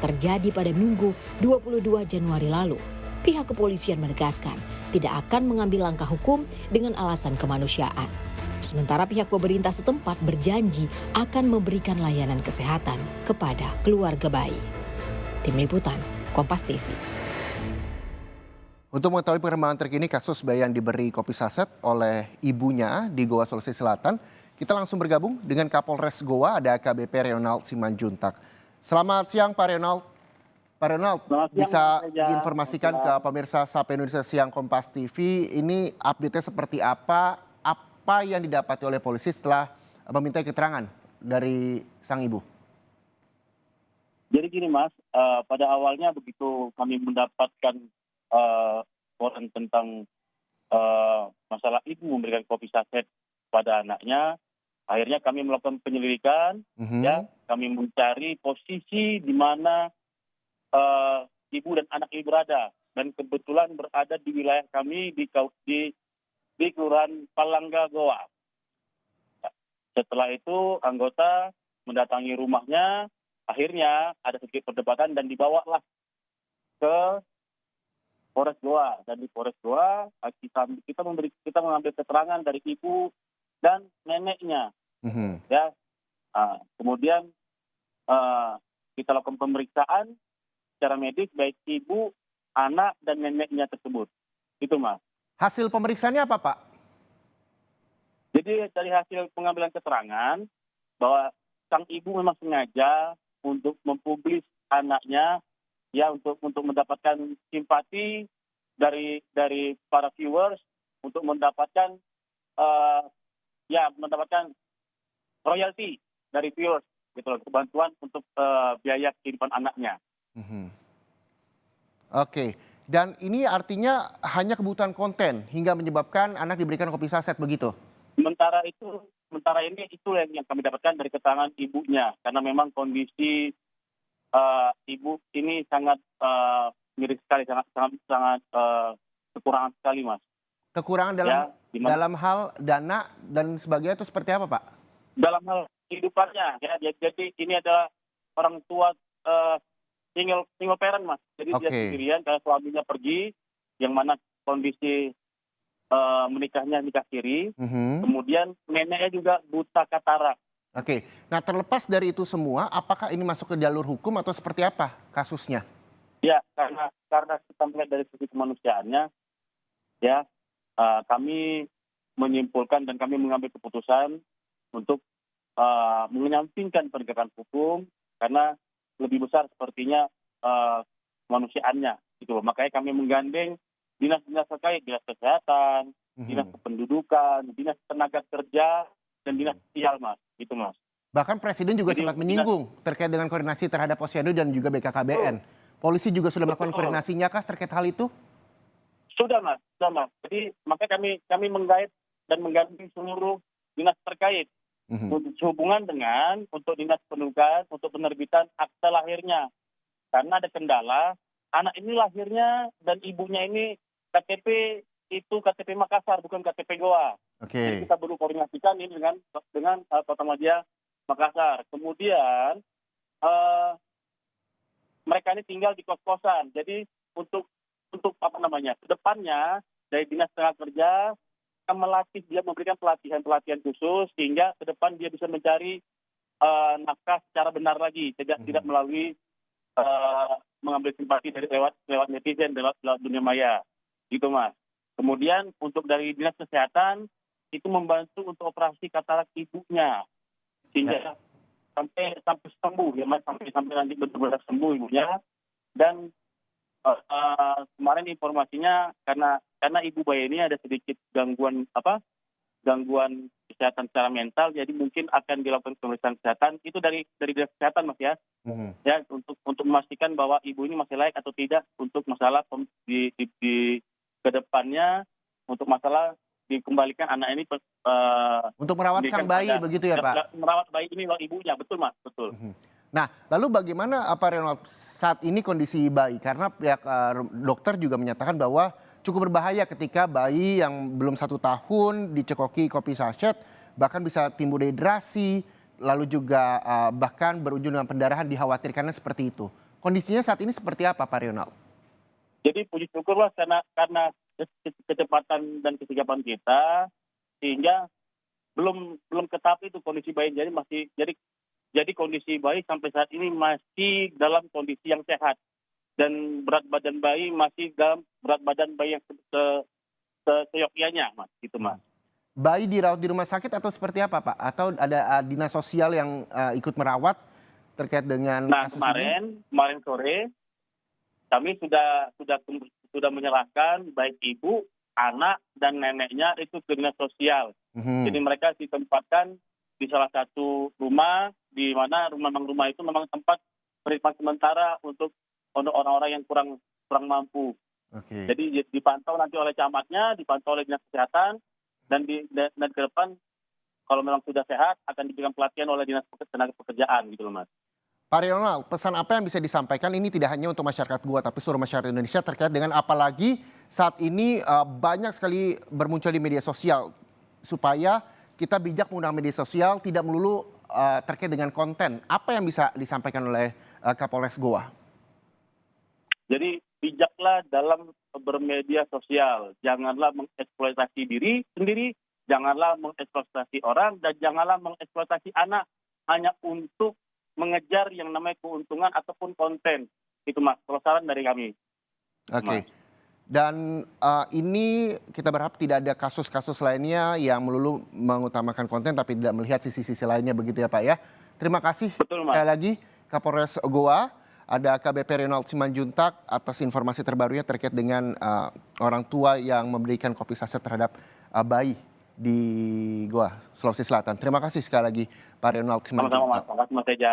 terjadi pada Minggu 22 Januari lalu. Pihak kepolisian menegaskan tidak akan mengambil langkah hukum dengan alasan kemanusiaan. Sementara pihak pemerintah setempat berjanji akan memberikan layanan kesehatan kepada keluarga bayi. Tim Liputan, Kompas TV. Untuk mengetahui perkembangan terkini kasus bayi yang diberi kopi saset oleh ibunya di Goa, Sulawesi Selatan, kita langsung bergabung dengan Kapolres Goa, ada AKBP Reonald Simanjuntak. Selamat siang Pak Reonald. Pak Reonald, bisa diinformasikan ke pemirsa Sapa Indonesia Siang Kompas TV, ini update-nya seperti apa yang didapati oleh polisi setelah meminta keterangan dari sang ibu? Jadi gini Mas, pada awalnya begitu kami mendapatkan laporan tentang masalah ibu memberikan kopi saset pada anaknya, akhirnya kami melakukan penyelidikan, ya, kami mencari posisi di mana ibu dan anak ini berada, dan kebetulan berada di wilayah kami di Kelurahan Palangga, Goa. Setelah itu anggota mendatangi rumahnya, akhirnya ada sedikit perdebatan dan dibawalah ke Polres Goa. Dan di Polres Goa kita mengambil keterangan dari ibu dan neneknya. Ya, kemudian kita lakukan pemeriksaan secara medis baik ibu, anak dan neneknya tersebut. Itu Mas. Hasil pemeriksaannya apa Pak? Jadi dari hasil pengambilan keterangan bahwa sang ibu memang sengaja untuk mempublis anaknya, ya, untuk mendapatkan simpati dari para viewers, untuk mendapatkan mendapatkan royalti dari viewers, gitu loh, bantuan untuk biaya kehidupan anaknya. Oke, dan ini artinya hanya kebutuhan konten hingga menyebabkan anak diberikan kopi saset begitu? Sementara ini itu yang kami dapatkan dari keterangan ibunya, karena memang kondisi ibu ini sangat miris sekali, sangat kekurangan sekali Mas. Kekurangan dalam hal dana dan sebagainya itu seperti apa Pak? Dalam hal kehidupannya, ya, jadi ini adalah orang tua single parent Mas, jadi dia sendirian karena suaminya pergi, yang mana kondisi menikahnya nikah siri, kemudian neneknya juga buta katarak. Oke, nah terlepas dari itu semua, apakah ini masuk ke jalur hukum atau seperti apa kasusnya? Ya, karena kita melihat dari sisi kemanusiaannya, ya, kami menyimpulkan dan kami mengambil keputusan untuk menyampingkan penegakan hukum, karena lebih besar sepertinya kemanusiaannya, gitu. Makanya kami menggandeng dinas-dinas terkait, dinas kesehatan, dinas kependudukan, dinas tenaga kerja, dan dinas sosial Mas, gitu Mas. Bahkan Presiden juga sempat menyinggung terkait dengan koordinasi terhadap Posyandu dan juga BKKBN. Polisi juga sudah melakukan koordinasinya kah terkait hal itu? Sudah Mas. Jadi makanya kami menggait dan menggandeng seluruh dinas terkait sehubungan dengan untuk dinas pendudukan, untuk penerbitan akta lahirnya. Karena ada kendala, anak ini lahirnya dan ibunya ini KTP itu KTP Makassar, bukan KTP Goa. Jadi kita perlu koordinasikan ini dengan Kota Madia Makassar. Kemudian mereka ini tinggal di kos-kosan. Jadi untuk kedepannya dari dinas tenaga kerja akan melatih dia, memberikan pelatihan khusus sehingga ke depan dia bisa mencari nafkah secara benar lagi, tidak melalui mengambil simpati dari lewat netizen, lewat dunia maya, gitu Mas. Kemudian untuk dari dinas kesehatan itu membantu untuk operasi katarak ibunya sehingga sampai sembuh ya Mas, sampai nanti benar-benar sembuh ibunya. Dan kemarin informasinya karena ibu bayi ini ada sedikit gangguan kesehatan secara mental, jadi mungkin akan dilakukan pemeriksaan kesehatan itu dari dinas kesehatan Mas ya. Ya, untuk memastikan bahwa ibu ini masih layak atau tidak untuk masalah di kedepannya, untuk masalah dikembalikan anak ini untuk merawat sang bayi begitu ya Pak? Merawat bayi ini oleh ibunya, betul Mas, betul. Nah, lalu bagaimana Pak Reonald saat ini kondisi bayi? Karena pihak dokter juga menyatakan bahwa cukup berbahaya ketika bayi yang belum 1 tahun dicekoki kopi saset, bahkan bisa timbul dehidrasi, lalu juga bahkan berujung dengan pendarahan, dikhawatirkannya seperti itu. Kondisinya saat ini seperti apa, Pak Rionald? Jadi puji syukurlah karena kecepatan dan kesigapan kita, sehingga belum ke tahap itu kondisi bayi. Jadi kondisi bayi sampai saat ini masih dalam kondisi yang sehat, dan berat badan bayi masih dalam berat badan bayi yang seyogyanya, Mas, gitu, Mas. Bayi dirawat di rumah sakit atau seperti apa, Pak? Atau ada dinas sosial yang ikut merawat terkait dengan Nah, kasus ini? kemarin sore kami sudah menyerahkan baik ibu, anak, dan neneknya itu ke dinas sosial. Mhm. Jadi mereka ditempatkan di salah satu rumah, di mana rumah itu memang tempat penitipan sementara untuk orang-orang yang kurang mampu. Oke. Jadi dipantau nanti oleh camatnya, dipantau oleh dinas kesehatan, dan ke depan kalau memang sudah sehat akan diberikan pelatihan oleh dinas tenaga pekerjaan gitu loh, Mas. Pak Rionald, pesan apa yang bisa disampaikan ini tidak hanya untuk masyarakat Goa, tapi seluruh masyarakat Indonesia terkait dengan apalagi saat ini banyak sekali bermuncul di media sosial, supaya kita bijak menggunakan media sosial, tidak melulu terkait dengan konten. Apa yang bisa disampaikan oleh Kapolres Goa? Jadi bijaklah dalam bermedia sosial, janganlah mengeksploitasi diri sendiri, janganlah mengeksploitasi orang, dan janganlah mengeksploitasi anak hanya untuk mengejar yang namanya keuntungan ataupun konten. Itu, Mas, kalau saran dari kami. Oke. Mas. Dan ini kita berharap tidak ada kasus-kasus lainnya yang melulu mengutamakan konten tapi tidak melihat sisi-sisi lainnya, begitu ya, Pak ya. Terima kasih Betul, Mas. sekali lagi Kapolres Goa, ada AKBP Rionald Simanjuntak atas informasi terbarunya terkait dengan orang tua yang memberikan kopi saset terhadap bayi di Goa, Sulawesi Selatan. Terima kasih sekali lagi Pak Rionald Sama-sama, Mas. Simanjuntak. Terima kasih, Mas Teja.